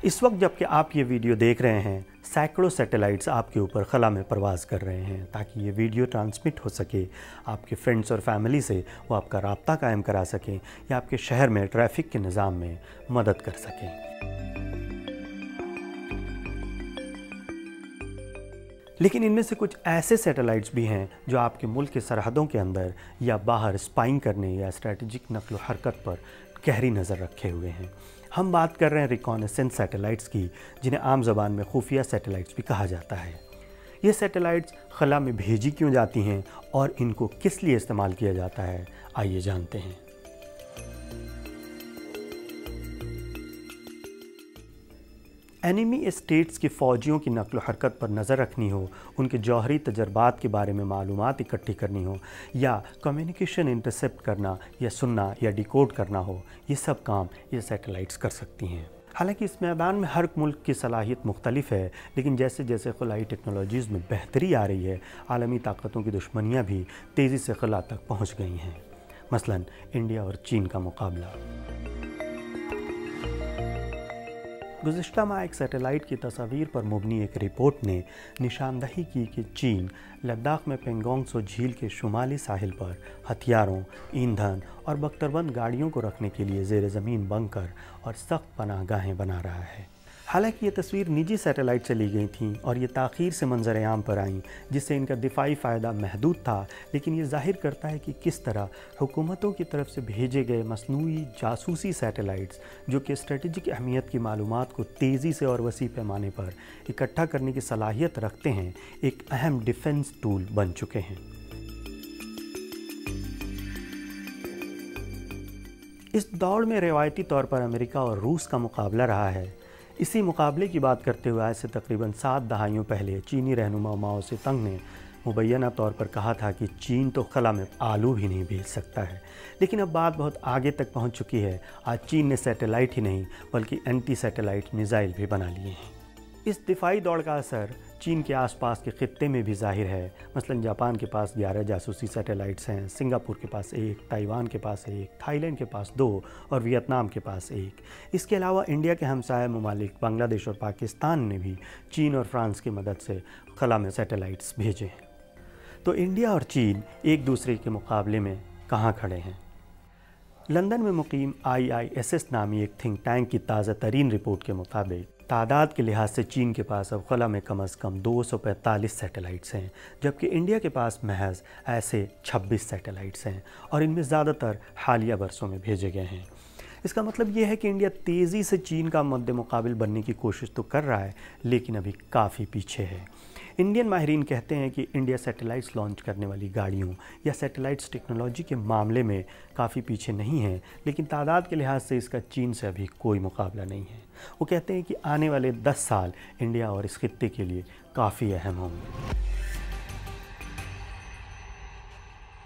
इस वक्त जबकि आप ये वीडियो देख रहे हैं, सैकड़ों सैटेलाइट्स आपके ऊपर खला में परवाज़ कर रहे हैं ताकि ये वीडियो ट्रांसमिट हो सके, आपके फ्रेंड्स और फैमिली से वो आपका राब्ता कायम करा सकें या आपके शहर में ट्रैफिक के निज़ाम में मदद कर सकें। लेकिन इनमें से कुछ ऐसे सैटेलाइट्स भी हैं जो आपके मुल्क के सरहदों के अंदर या बाहर स्पाइंग करने या स्ट्रेटजिक नक़्ल व हरकत पर गहरी नज़र रखे हुए हैं। हम बात कर रहे हैं रिकॉनेसेंस सैटेलाइट्स की, जिन्हें आम ज़बान में खुफिया सैटेलाइट्स भी कहा जाता है। ये सैटेलाइट्स खला में भेजी क्यों जाती हैं और इनको किस लिए इस्तेमाल किया जाता है, आइए जानते हैं। एनिमी स्टेट्स के फ़ौजियों की नक़्ल व हरकत पर नज़र रखनी हो, उनके जौहरी तजर्बात के बारे में मालूमात इकट्ठी करनी हो या कम्युनिकेशन इंटरसेप्ट करना या सुनना या डिकोड करना हो, ये सब काम ये सैटेलाइट्स कर सकती हैं। हालांकि इस मैदान में हर मुल्क की सलाहियत मुख्तलिफ है, लेकिन जैसे जैसे खलाई टेक्नोलॉजीज़ में बेहतरी आ रही है, आलमी ताकतों की दुश्मनियाँ भी तेज़ी से खला तक पहुँच गई हैं। मसलन इंडिया और चीन का मुकाबला। गुज़िश्ता माह एक सैटेलाइट की तस्वीर पर मुबनी एक रिपोर्ट ने निशानदही की कि चीन लद्दाख में पेंगोंग त्सो झील के शुमाली साहिल पर हथियारों, ईंधन और बख्तरबंद गाड़ियों को रखने के लिए ज़ेर ज़मीन बंकर और सख्त पनाहगाहें बना रहा है। हालांकि ये तस्वीर निजी सैटेलाइट से ली गई थी और ये ताख़ीर से मंजर आम पर आईं, जिससे इनका दिफाई फ़ायदा महदूद था, लेकिन ये ज़ाहिर करता है कि किस तरह हुकूमतों की तरफ से भेजे गए मसनूई जासूसी सैटेलाइट्स, जो कि स्ट्रेटजिक अहमियत की मालूमात को तेज़ी से और वसी पैमाने पर इकट्ठा करने की सलाहियत रखते हैं, एक अहम डिफेंस टूल बन चुके हैं। इस दौड़ में रवायती तौर पर अमेरिका और रूस का मुकाबला रहा है। इसी मुकाबले की बात करते हुए आज से तकरीबन 7 दहाइयों पहले चीनी रहनुमा माओ सेतुंग ने मुबैना तौर पर कहा था कि चीन तो खला में आलू भी नहीं भेज सकता है। लेकिन अब बात बहुत आगे तक पहुंच चुकी है। आज चीन ने सैटेलाइट ही नहीं बल्कि एंटी सैटेलाइट मिसाइल भी बना लिए हैं। इस दिफाई दौड़ का असर चीन के आसपास के खित्ते में भी ज़ाहिर है। मसलन जापान के पास 11 जासूसी सैटेलाइट्स हैं, सिंगापुर के पास 1, ताइवान के पास 1, थाईलैंड के पास 2 और वियतनाम के पास 1। इसके अलावा इंडिया के हमसाया ममालिक बांग्लादेश और पाकिस्तान ने भी चीन और फ्रांस की मदद से खला में सैटेलाइट्स भेजे हैं। तो इंडिया और चीन एक दूसरे के मुकाबले में कहाँ खड़े हैं? लंदन में मुकीम IISS नामी एक थिंक टैंक की ताज़ा तरीन रिपोर्ट के मुताबिक तादाद के लिहाज से चीन के पास अब खला में कम अज़ कम 245 सैटेलाइट्स हैं, जबकि इंडिया के पास महज ऐसे 26 सैटेलाइट्स हैं और इनमें ज़्यादातर हालिया बरसों में भेजे गए हैं। इसका मतलब ये है कि इंडिया तेज़ी से चीन का मद्दे मुकाबिल बनने की कोशिश तो कर रहा है, लेकिन अभी काफ़ी पीछे है। इंडियन माहिरीन कहते हैं कि इंडिया सैटेलाइट्स लॉन्च करने वाली गाड़ियों या सैटेलाइट्स टेक्नोलॉजी के मामले में काफ़ी पीछे नहीं है, लेकिन तादाद के लिहाज से इसका चीन से अभी कोई मुकाबला नहीं है। वो कहते हैं कि आने वाले 10 साल इंडिया और इस खित्ते के लिए काफ़ी अहम होंगे।